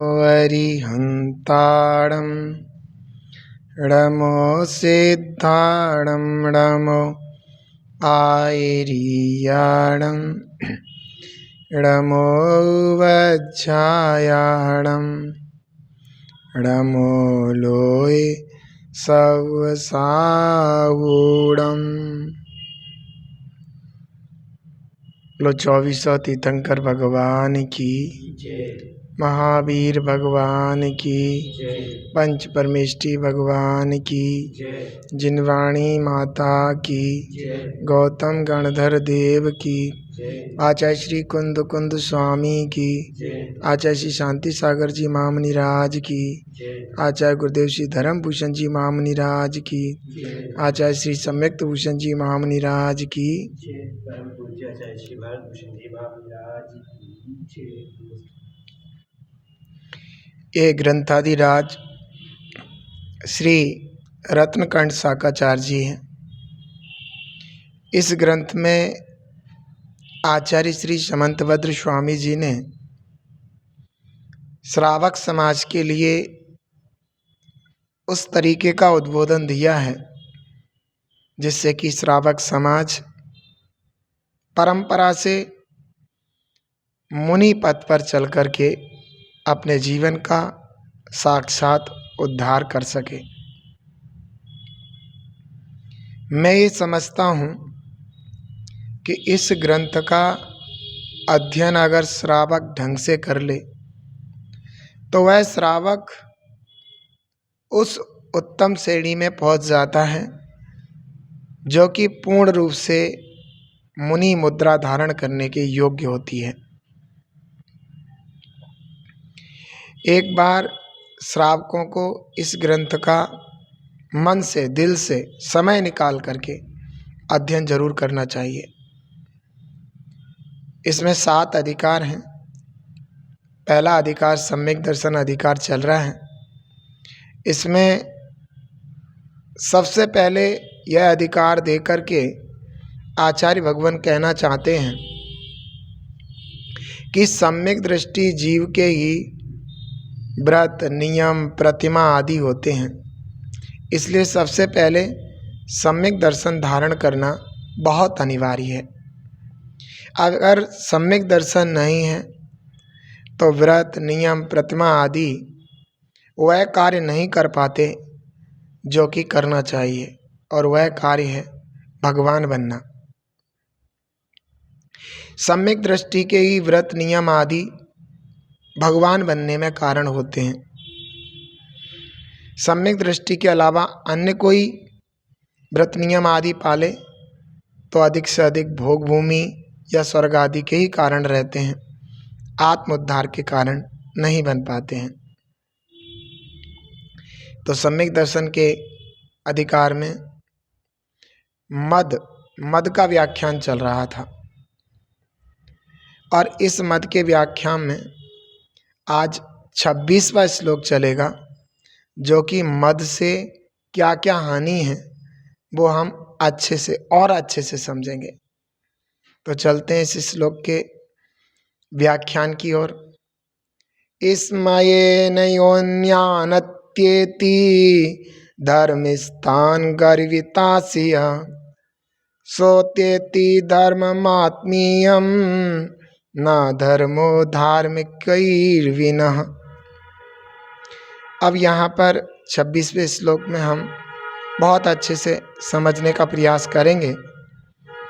वरिहन्ताणं णमो सिद्धाणं णमो आयर्याणं णमो वज्रायाणं णमो लोये सवसावूढम्। लो 2400 तीर्थंकर भगवान की, महावीर भगवान की, पंच परमेष्टि भगवान की, जिनवाणी माता की, गौतम गणधर देव की, आचार्य श्री कुंद कुंद स्वामी की, आचार्य श्री शांति सागर जी महामुनि राज की, आचार्य गुरुदेव श्री धर्मभूषण जी महामुनि राज की, आचार्य श्री सम्यक्त भूषण जी महामुनि राज की, परम पूज्य आचार्य श्री भारतभूषण जी महामुनि राज की। ये ग्रंथाधिराज श्री रत्नकंठ शाकाचार्य जी हैं। इस ग्रंथ में आचार्य श्री समंतभद्र स्वामी जी ने श्रावक समाज के लिए उस तरीके का उद्बोधन दिया है जिससे कि श्रावक समाज परंपरा से मुनि पथ पर चल कर के अपने जीवन का साक्षात उद्धार कर सके। मैं ये समझता हूँ कि इस ग्रंथ का अध्ययन अगर श्रावक ढंग से कर ले तो वह श्रावक उस उत्तम श्रेणी में पहुँच जाता है जो कि पूर्ण रूप से मुनि मुद्रा धारण करने के योग्य होती है। एक बार श्रावकों को इस ग्रंथ का मन से, दिल से समय निकाल करके अध्ययन जरूर करना चाहिए। इसमें 7 अधिकार हैं। पहला अधिकार सम्यक दर्शन अधिकार चल रहा है। इसमें सबसे पहले यह अधिकार दे करके आचार्य भगवान कहना चाहते हैं कि सम्यक दृष्टि जीव के ही व्रत, नियम, प्रतिमा आदि होते हैं। इसलिए सबसे पहले सम्यक दर्शन धारण करना बहुत अनिवार्य है। अगर सम्यक दर्शन नहीं है तो व्रत, नियम, प्रतिमा आदि वह कार्य नहीं कर पाते जो कि करना चाहिए, और वह कार्य है भगवान बनना। सम्यक दृष्टि के ही व्रत, नियम आदि भगवान बनने में कारण होते हैं। सम्यक दृष्टि के अलावा अन्य कोई व्रत, नियम आदि पाले तो अधिक से अधिक भोग भूमि या स्वर्ग आदि के ही कारण रहते हैं, आत्मोद्धार के कारण नहीं बन पाते हैं। तो सम्यक दर्शन के अधिकार में मद का व्याख्यान चल रहा था, और इस मद के व्याख्यान में आज 26वां श्लोक चलेगा, जो कि मद से क्या क्या हानि है वो हम अच्छे से समझेंगे। तो चलते हैं इस श्लोक के व्याख्यान की ओर। स्मयेन योन्यानत्येति धर्मस्थान गर्वितास्य सोत्येति धर्ममात्मीयं न धर्मो धार्मिकैर्विनः। अब यहाँ पर 26वें श्लोक में हम बहुत अच्छे से समझने का प्रयास करेंगे।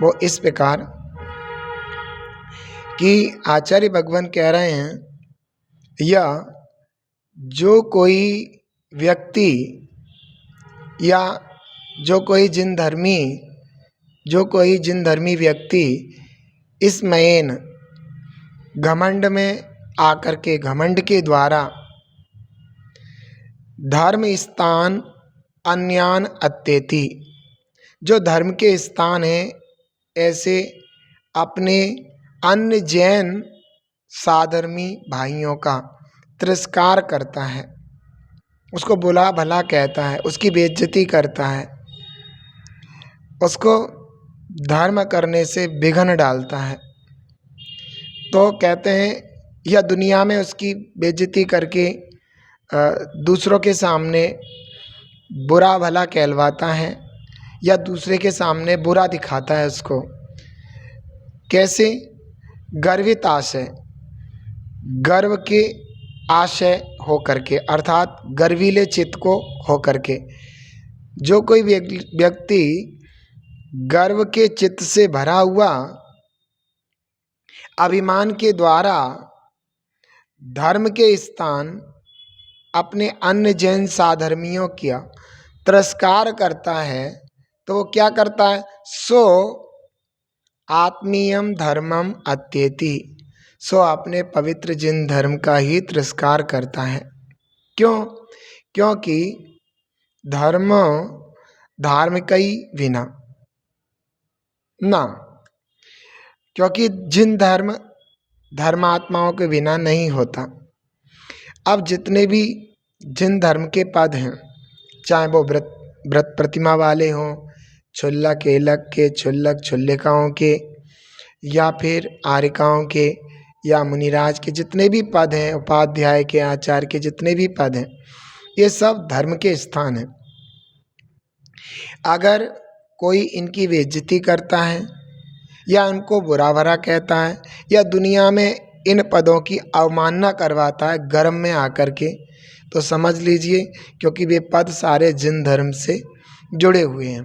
वो इस प्रकार कि आचार्य भगवान कह रहे हैं, या जो कोई व्यक्ति या जो कोई जिन धर्मी व्यक्ति इस मयेन घमंड में आकर के, घमंड के द्वारा धर्म स्थान अन्यान अत्येति, जो धर्म के स्थान है ऐसे अपने अन्य जैन साधर्मी भाइयों का तिरस्कार करता है, उसको बुला भला कहता है, उसकी बेइज्जती करता है, उसको धर्म करने से विघ्न डालता है, तो कहते हैं या दुनिया में उसकी बेइज्जती करके दूसरों के सामने बुरा भला कहलवाता है या दूसरे के सामने बुरा दिखाता है उसको। कैसे? गर्वित आशय, गर्व के आशय हो करके, अर्थात गर्वीले चित्त को हो करके। जो कोई व्यक्ति गर्व के चित्त से भरा हुआ अभिमान के द्वारा धर्म के स्थान अपने अन्य जैन साधर्मियों का तिरस्कार करता है, तो वो क्या करता है? सो आत्मीयम धर्मम अत्येति, सो अपने पवित्र जिन धर्म का ही तिरस्कार करता है। क्यों? क्योंकि धर्म धार्मिकई विना ना, क्योंकि जिन धर्म धर्मात्माओं के बिना नहीं होता। अब जितने भी जिन धर्म के पद हैं, चाहे वो व्रत प्रतिमा वाले हों, क्षुल्लक एलक के, क्षुल्लक क्षुल्लिकाओं के, या फिर आर्यिकाओं के, या मुनिराज के जितने भी पद हैं, उपाध्याय के, आचार्य के जितने भी पद हैं, ये सब धर्म के स्थान हैं। अगर कोई इनकी बेइज्जती करता है या उनको बुरा भला कहता है या दुनिया में इन पदों की अवमानना करवाता है गर्म में आकर के, तो समझ लीजिए क्योंकि वे पद सारे जिन धर्म से जुड़े हुए हैं,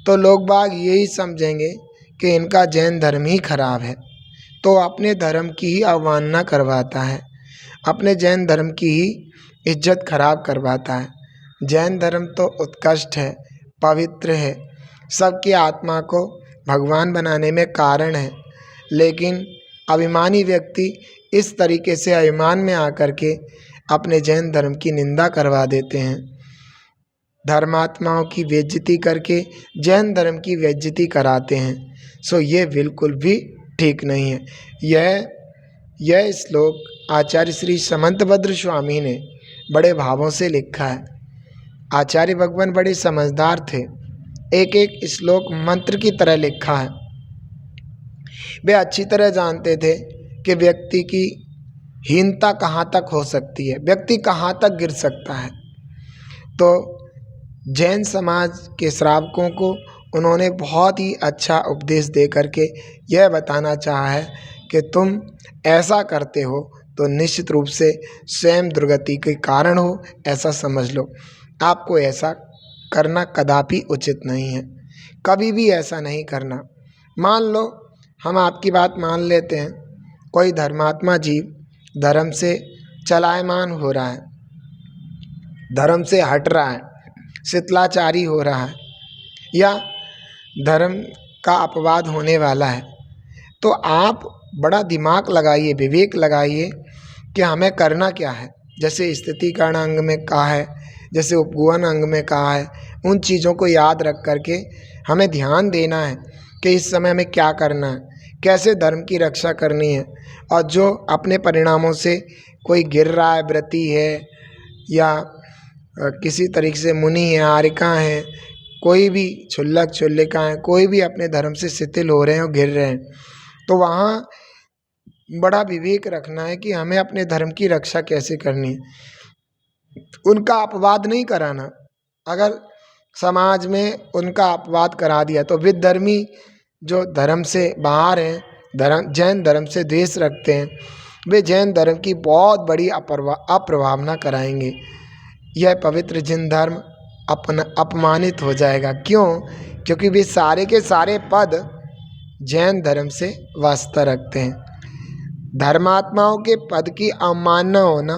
तो लोग बाग यही समझेंगे कि इनका जैन धर्म ही खराब है, तो अपने धर्म की ही अवमानना करवाता है, अपने जैन धर्म की ही इज्जत खराब करवाता है। जैन धर्म तो उत्कृष्ट है, पवित्र है, सबकी आत्मा को भगवान बनाने में कारण है, लेकिन अभिमानी व्यक्ति इस तरीके से अभिमान में आकर के अपने जैन धर्म की निंदा करवा देते हैं। धर्मात्माओं की बेइज्जती करके जैन धर्म की बेइज्जती कराते हैं। सो ये बिल्कुल भी ठीक नहीं है। यह श्लोक आचार्य श्री समंतभद्र स्वामी ने बड़े भावों से लिखा है। आचार्य भगवान बड़े समझदार थे, एक एक श्लोक मंत्र की तरह लिखा है। वे अच्छी तरह जानते थे कि व्यक्ति की हीनता कहाँ तक हो सकती है, व्यक्ति कहाँ तक गिर सकता है। तो जैन समाज के श्रावकों को उन्होंने बहुत ही अच्छा उपदेश दे करके यह बताना चाहा है कि तुम ऐसा करते हो तो निश्चित रूप से स्वयं दुर्गति के कारण हो, ऐसा समझ लो। आपको ऐसा करना कदापि उचित नहीं है, कभी भी ऐसा नहीं करना। मान लो हम आपकी बात मान लेते हैं, कोई धर्मात्मा जीव धर्म से चलायमान हो रहा है, धर्म से हट रहा है, शिथिलाचारी हो रहा है या धर्म का अपवाद होने वाला है, तो आप बड़ा दिमाग लगाइए, विवेक लगाइए कि हमें करना क्या है। जैसे स्थिति कारण अंग में कहा है, जैसे उपगुहन अंग में कहा है, उन चीज़ों को याद रख करके हमें ध्यान देना है कि इस समय हमें क्या करना है, कैसे धर्म की रक्षा करनी है। और जो अपने परिणामों से कोई गिर रहा है, व्रती है या किसी तरीके से मुनि है, आर्यिका है, कोई भी क्षुल्लक क्षुल्लिका है, कोई भी अपने धर्म से शिथिल हो रहे हैं और गिर रहे हैं, तो वहाँ बड़ा विवेक रखना है कि हमें अपने धर्म की रक्षा कैसे करनी है। उनका अपवाद नहीं कराना। अगर समाज में उनका अपवाद करा दिया तो विधर्मी जो धर्म से बाहर हैं, जैन धर्म से द्वेष रखते हैं, वे जैन धर्म की बहुत बड़ी अप्रभावना कराएंगे। यह पवित्र जिन धर्म अपमानित हो जाएगा। क्यों? क्योंकि वे सारे के सारे पद जैन धर्म से वास्ता रखते हैं। धर्मात्माओं के पद की अवमानना होना,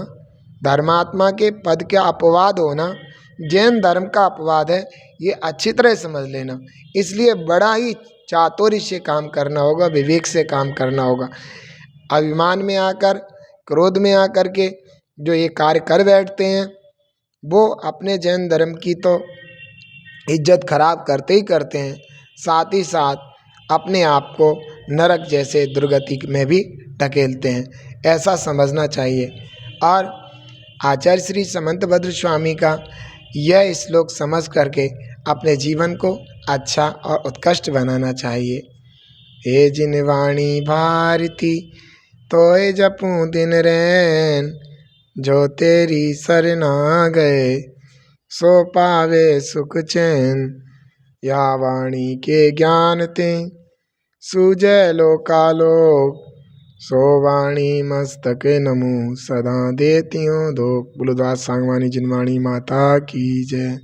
धर्मात्मा के पद का अपवाद होना जैन धर्म का अपवाद है, ये अच्छी तरह समझ लेना। इसलिए बड़ा ही चातुर्य से काम करना होगा, विवेक से काम करना होगा। अभिमान में आकर, क्रोध में आकर के जो ये कार्य कर बैठते हैं, वो अपने जैन धर्म की तो इज्जत खराब करते ही करते हैं, साथ ही साथ अपने आप को नरक जैसे दुर्गति में भी धकेलते हैं। ऐसा समझना चाहिए। और आचार्य श्री समंतभद्र स्वामी का यह श्लोक समझ करके अपने जीवन को अच्छा और उत्कृष्ट बनाना चाहिए। हे जिन वाणी भारती तोय जपूं दिन रैन जो तेरी सरना गए सो पावे सुख चैन या वाणी के ज्ञान ते सूझे लोकालोक सो वाणी मस्तक नमो सदा देतियों दो। बुलदास सांगवानी जिनवाणी माता की जय।